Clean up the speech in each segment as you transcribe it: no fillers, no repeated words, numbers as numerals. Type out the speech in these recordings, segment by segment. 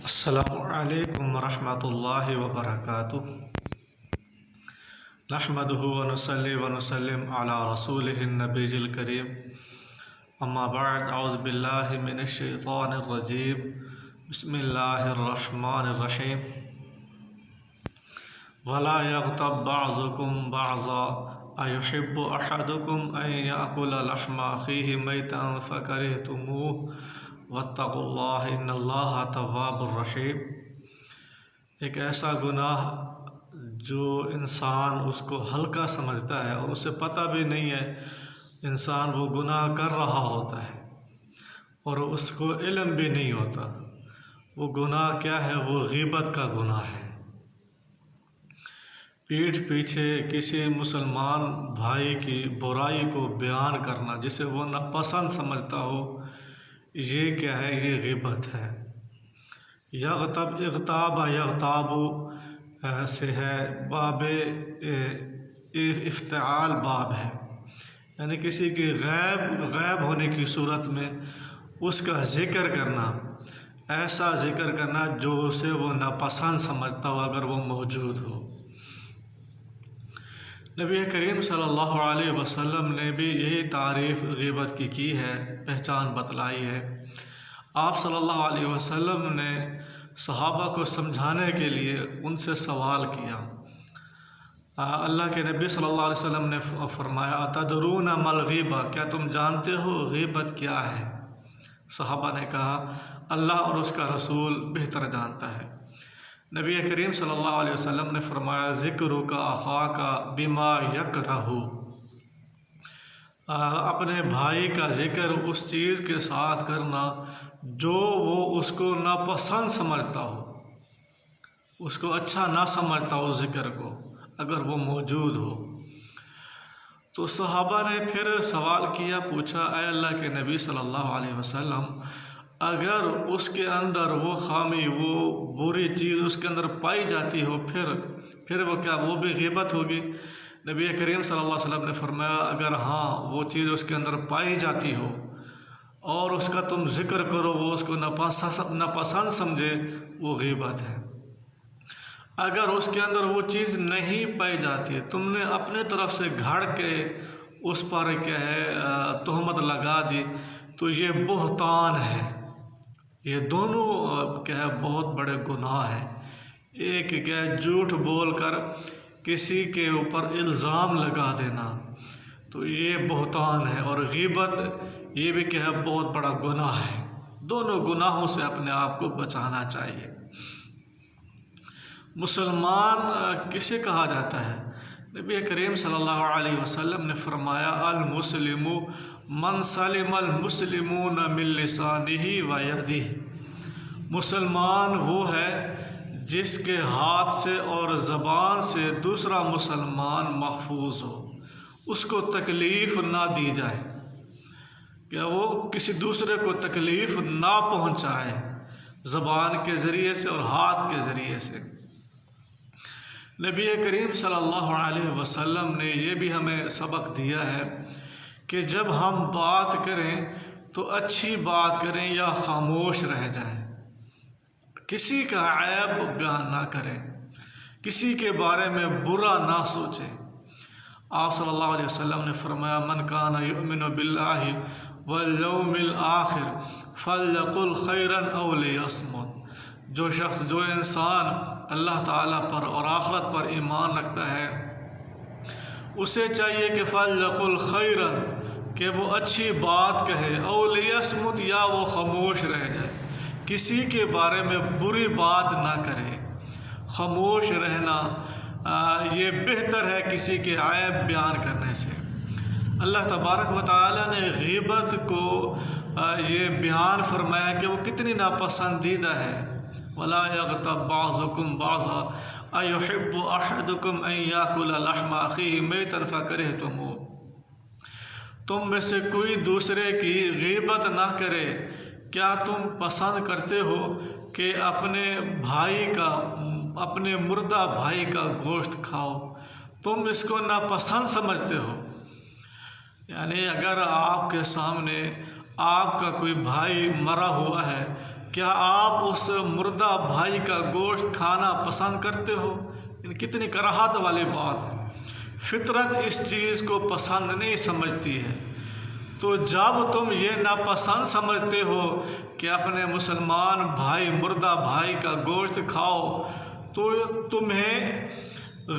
السلام علیکم ورحمۃ اللہ وبرکاتہ۔ نحمدہ ونصلی ونسلم علی رسولہ النبی الکریم، اما بعد، اعوذ باللہ من الشیطان الرجیم، بسم اللہ الرحمن الرحیم۔ ولا یغتب بعضکم بعضا ایحب احدکم ان یأکل لحم اخیہ میتا فکرہتموہ واتقوا اللہ ان اللہ تواب الرحیم۔ ایک ایسا گناہ جو انسان اس کو ہلکا سمجھتا ہے اور اسے پتہ بھی نہیں ہے انسان وہ گناہ کر رہا ہوتا ہے اور اس کو علم بھی نہیں ہوتا۔ وہ گناہ کیا ہے؟ وہ غیبت کا گناہ ہے۔ پیٹھ پیچھے کسی مسلمان بھائی کی برائی کو بیان کرنا جسے وہ ناپسند سمجھتا ہو، یہ کیا ہے؟ یہ غیبت ہے۔ یغتب، اغتاب یغتاب سے ہے، باب افتعال باب ہے، یعنی کسی کی غائب ہونے کی صورت میں اس کا ذکر کرنا، ایسا ذکر کرنا جو اسے وہ ناپسند سمجھتا ہو اگر وہ موجود ہو۔ نبی کریم صلی اللہ علیہ وسلم نے بھی یہی تعریف غیبت کی ہے، پہچان بتلائی ہے۔ آپ صلی اللہ علیہ وسلم نے صحابہ کو سمجھانے کے لیے ان سے سوال کیا۔ اللہ کے نبی صلی اللہ علیہ وسلم نے فرمایا، اتدرون ما الغیبہ، کیا تم جانتے ہو غیبت کیا ہے؟ صحابہ نے کہا، اللہ اور اس کا رسول بہتر جانتا ہے۔ نبی کریم صلی اللہ علیہ وسلم نے فرمایا، ذکرک اخاک بما یکرہ، اپنے بھائی کا ذکر اس چیز کے ساتھ کرنا جو وہ اس کو ناپسند سمجھتا ہو، اس کو اچھا نہ سمجھتا ہو، ذکر کو اگر وہ موجود ہو۔ تو صحابہ نے پھر سوال کیا، پوچھا، اے اللہ کے نبی صلی اللہ علیہ وسلم، اگر اس کے اندر وہ خامی، وہ بری چیز اس کے اندر پائی جاتی ہو، پھر وہ کیا وہ بھی غیبت ہوگی؟ نبی کریم صلی اللہ علیہ وسلم نے فرمایا، اگر ہاں وہ چیز اس کے اندر پائی جاتی ہو اور اس کا تم ذکر کرو، وہ اس کو ناپسند سمجھے، وہ غیبت ہے۔ اگر اس کے اندر وہ چیز نہیں پائی جاتی، تم نے اپنے طرف سے گھڑ کے اس پر کیا ہے تہمت لگا دی، تو یہ بہتان ہے۔ یہ دونوں کیا ہے بہت بڑے گناہ ہیں۔ ایک کیا ہے جھوٹ بول کر کسی کے اوپر الزام لگا دینا، تو یہ بہتان ہے، اور غیبت یہ بھی کیا ہے بہت بڑا گناہ ہے۔ دونوں گناہوں سے اپنے آپ کو بچانا چاہیے۔ مسلمان کسے کہا جاتا ہے؟ نبی کریم صلی اللہ علیہ وسلم نے فرمایا، المسلم من سلم المسلمون من لسانہ و یدہ، مسلمان وہ ہے جس کے ہاتھ سے اور زبان سے دوسرا مسلمان محفوظ ہو، اس کو تکلیف نہ دی جائے، کہ وہ کسی دوسرے کو تکلیف نہ پہنچائے زبان کے ذریعے سے اور ہاتھ کے ذریعے سے۔ نبی کریم صلی اللہ علیہ وسلم نے یہ بھی ہمیں سبق دیا ہے کہ جب ہم بات کریں تو اچھی بات کریں یا خاموش رہ جائیں، کسی کا عیب بیان نہ کریں، کسی کے بارے میں برا نہ سوچیں۔ آپ صلی اللہ علیہ وسلم نے فرمایا، من کان یؤمن باللہ والیوم الآخر فلیقل خیرا او لیصمت، جو انسان اللہ تعالیٰ پر اور آخرت پر ایمان رکھتا ہے، اسے چاہیے کہ فلیقل خیرا، کہ وہ اچھی بات کہے، او لیصمت، یا وہ خاموش رہ جائے، کسی کے بارے میں بری بات نہ کرے۔ خاموش رہنا یہ بہتر ہے کسی کے عیب بیان کرنے سے۔ اللہ تبارک و تعالیٰ نے غیبت کو یہ بیان فرمایا کہ وہ کتنی ناپسندیدہ ہے۔ وَلَا يَغْتَبْ بَعْضُكُمْ بَعْضًا أَيُحِبُّ أَحَدُكُمْ أَن يَأْكُلَ لَحْمَ أَخِيهِ مَيْتًا فَكَرِهْتُمُوهُ، تم میں سے کوئی دوسرے کی غیبت نہ کرے۔ کیا تم پسند کرتے ہو کہ اپنے مردہ بھائی کا گوشت کھاؤ؟ تم اس کو ناپسند سمجھتے ہو۔ یعنی اگر آپ کے سامنے آپ کا کوئی بھائی مرا ہوا ہے کیا آپ اس مردہ بھائی کا گوشت کھانا پسند کرتے ہو؟ کتنی کراہت والی بات ہے۔ فطرت اس چیز کو پسند نہیں سمجھتی ہے۔ تو جب تم یہ ناپسند سمجھتے ہو کہ اپنے مسلمان بھائی مردہ بھائی کا گوشت کھاؤ، تو تمہیں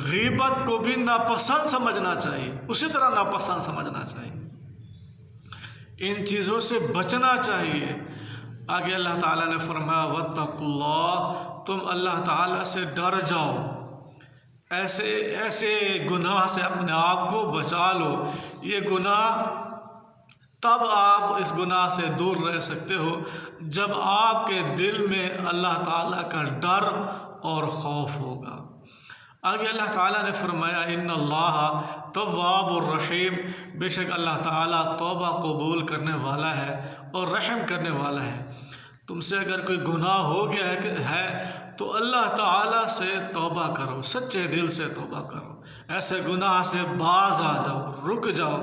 غیبت کو بھی ناپسند سمجھنا چاہیے، اسی طرح ناپسند سمجھنا چاہیے، ان چیزوں سے بچنا چاہیے۔ آگے اللہ تعالیٰ نے فرمایا واتقوا اللہ، تم اللہ تعالیٰ سے ڈر جاؤ، ایسے گناہ سے اپنے آپ کو بچا لو۔ یہ گناہ تب آپ اس گناہ سے دور رہ سکتے ہو جب آپ کے دل میں اللہ تعالیٰ کا ڈر اور خوف ہوگا۔ آگے اللہ تعالیٰ نے فرمایا ان اللہ تواب الرحیم، بے شک اللہ تعالیٰ توبہ قبول کرنے والا ہے اور رحم کرنے والا ہے۔ تم سے اگر کوئی گناہ ہو گیا ہے تو اللہ تعالیٰ سے توبہ کرو، سچے دل سے توبہ کرو، ایسے گناہ سے باز آ جاؤ، رک جاؤ،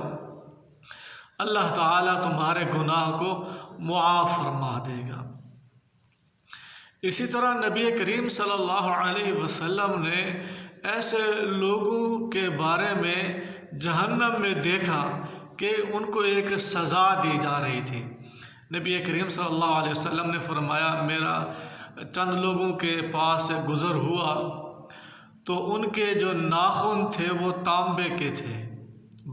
اللہ تعالیٰ تمہارے گناہ کو معاف فرما دے گا۔ اسی طرح نبی کریم صلی اللہ علیہ وسلم نے ایسے لوگوں کے بارے میں جہنم میں دیکھا کہ ان کو ایک سزا دی جا رہی تھی۔ نبی کریم صلی اللہ علیہ وسلم نے فرمایا میرا چند لوگوں کے پاس سے گزر ہوا تو ان کے جو ناخن تھے وہ تانبے کے تھے،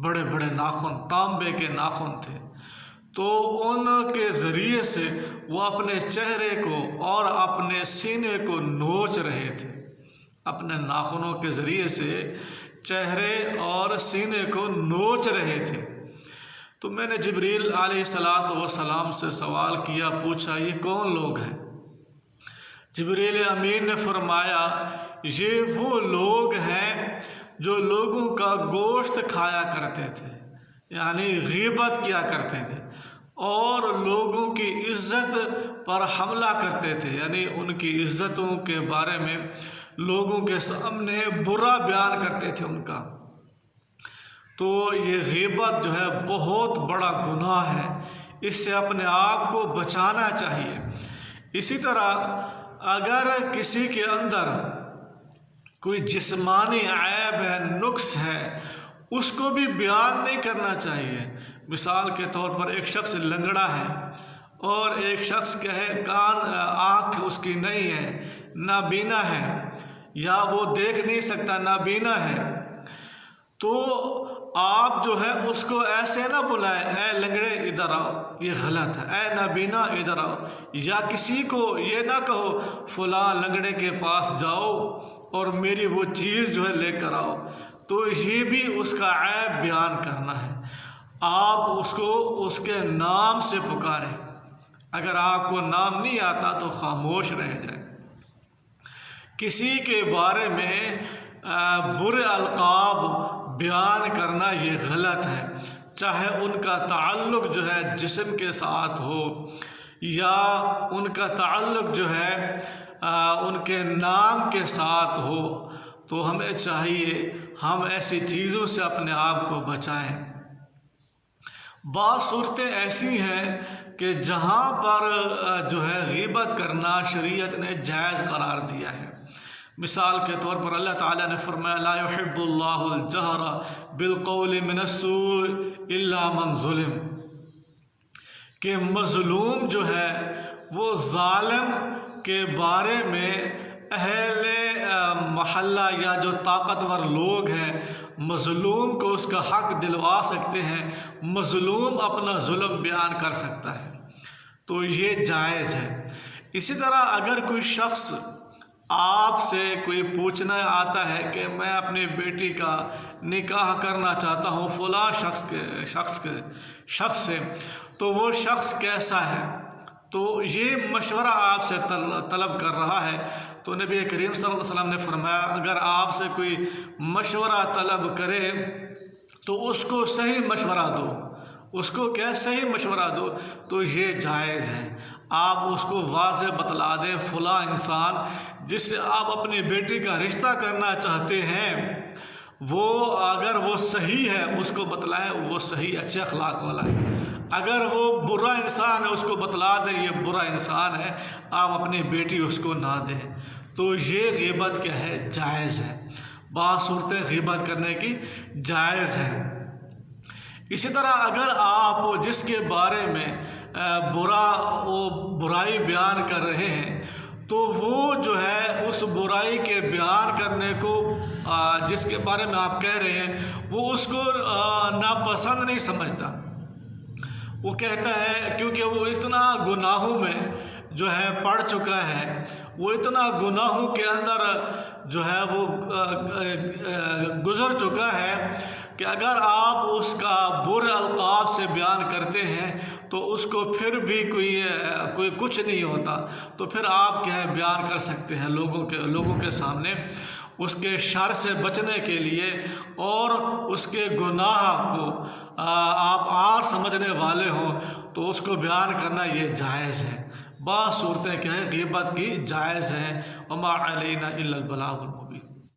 بڑے بڑے ناخن، تانبے کے ناخن تھے، تو ان کے ذریعے سے وہ اپنے چہرے کو اور اپنے سینے کو نوچ رہے تھے، اپنے ناخنوں کے ذریعے سے چہرے اور سینے کو نوچ رہے تھے۔ تو میں نے جبریل علیہ السلام سے سوال کیا، پوچھا یہ کون لوگ ہیں؟ جبریل امین نے فرمایا یہ وہ لوگ ہیں جو لوگوں کا گوشت کھایا کرتے تھے، یعنی غیبت کیا کرتے تھے، اور لوگوں کی عزت پر حملہ کرتے تھے، یعنی ان کی عزتوں کے بارے میں لوگوں کے سامنے برا بیان کرتے تھے ان کا۔ تو یہ غیبت جو ہے بہت بڑا گناہ ہے، اس سے اپنے آپ کو بچانا چاہیے۔ اسی طرح اگر کسی کے اندر کوئی جسمانی عیب ہے، نقص ہے، اس کو بھی بیان نہیں کرنا چاہیے۔ مثال کے طور پر ایک شخص لنگڑا ہے اور ایک شخص کہے آنکھ اس کی نہیں ہے، نابینا ہے، یا وہ دیکھ نہیں سکتا، نابینا ہے، تو آپ جو ہے اس کو ایسے نہ بلائیں اے لنگڑے ادھر آؤ، یہ غلط ہے، اے نابینا ادھر آؤ، یا کسی کو یہ نہ کہو فلاں لنگڑے کے پاس جاؤ اور میری وہ چیز جو ہے لے کر آؤ، تو یہ بھی اس کا عیب بیان کرنا ہے۔ آپ اس کو اس کے نام سے پکاریں، اگر آپ کو نام نہیں آتا تو خاموش رہ جائیں۔ کسی کے بارے میں برے القاب بیان کرنا یہ غلط ہے، چاہے ان کا تعلق جو ہے جسم کے ساتھ ہو یا ان کا تعلق جو ہے ان کے نام کے ساتھ ہو، تو ہمیں چاہیے ہم ایسی چیزوں سے اپنے آپ کو بچائیں۔ بعض صورتیں ایسی ہیں کہ جہاں پر جو ہے غیبت کرنا شریعت نے جائز قرار دیا ہے۔ مثال کے طور پر اللہ تعالیٰ نے فرمایا لا يحب اللہ الجہر بالقول من السوء الا من ظلم، کہ مظلوم جو ہے وہ ظالم کے بارے میں اہل محلہ یا جو طاقتور لوگ ہیں مظلوم کو اس کا حق دلوا سکتے ہیں، مظلوم اپنا ظلم بیان کر سکتا ہے، تو یہ جائز ہے۔ اسی طرح اگر کوئی شخص آپ سے کوئی پوچھنا آتا ہے کہ میں اپنی بیٹی کا نکاح کرنا چاہتا ہوں فلاں شخص سے، تو وہ شخص کیسا ہے، تو یہ مشورہ آپ سے طلب کر رہا ہے، تو نبی کریم صلی اللہ علیہ وسلم نے فرمایا اگر آپ سے کوئی مشورہ طلب کرے تو اس کو صحیح مشورہ دو، اس کو کیا صحیح مشورہ دو، تو یہ جائز ہے۔ آپ اس کو واضح بتلا دیں فلاں انسان جس سے آپ اپنی بیٹی کا رشتہ کرنا چاہتے ہیں وہ اگر وہ صحیح ہے اس کو بتلائیں وہ صحیح اچھے اخلاق والا ہے، اگر وہ برا انسان ہے اس کو بتلا دیں یہ برا انسان ہے، آپ اپنی بیٹی اس کو نہ دیں، تو یہ غیبت کیا ہے؟ جائز ہے۔ بعض صورتیں غیبت کرنے کی جائز ہیں۔ اسی طرح اگر آپ جس کے بارے میں برائی بیان کر رہے ہیں تو وہ جو ہے اس برائی کے بیان کرنے کو جس کے بارے میں آپ کہہ رہے ہیں وہ اس کو ناپسند نہیں سمجھتا، وہ کہتا ہے کیونکہ وہ اتنا گناہوں میں جو ہے پڑ چکا ہے، وہ اتنا گناہوں کے اندر جو ہے وہ گزر چکا ہے کہ اگر آپ اس کا برے القاب سے بیان کرتے ہیں تو اس کو پھر بھی کوئی کچھ نہیں ہوتا، تو پھر آپ کیا ہے بیان کر سکتے ہیں لوگوں کے سامنے اس کے شر سے بچنے کے لیے، اور اس کے گناہ کو آپ عار سمجھنے والے ہوں تو اس کو بیان کرنا یہ جائز ہے۔ بعض صورتیں کیا ہے غیبت کی جائز ہیں۔ وما علینا الا البلاغ المبین۔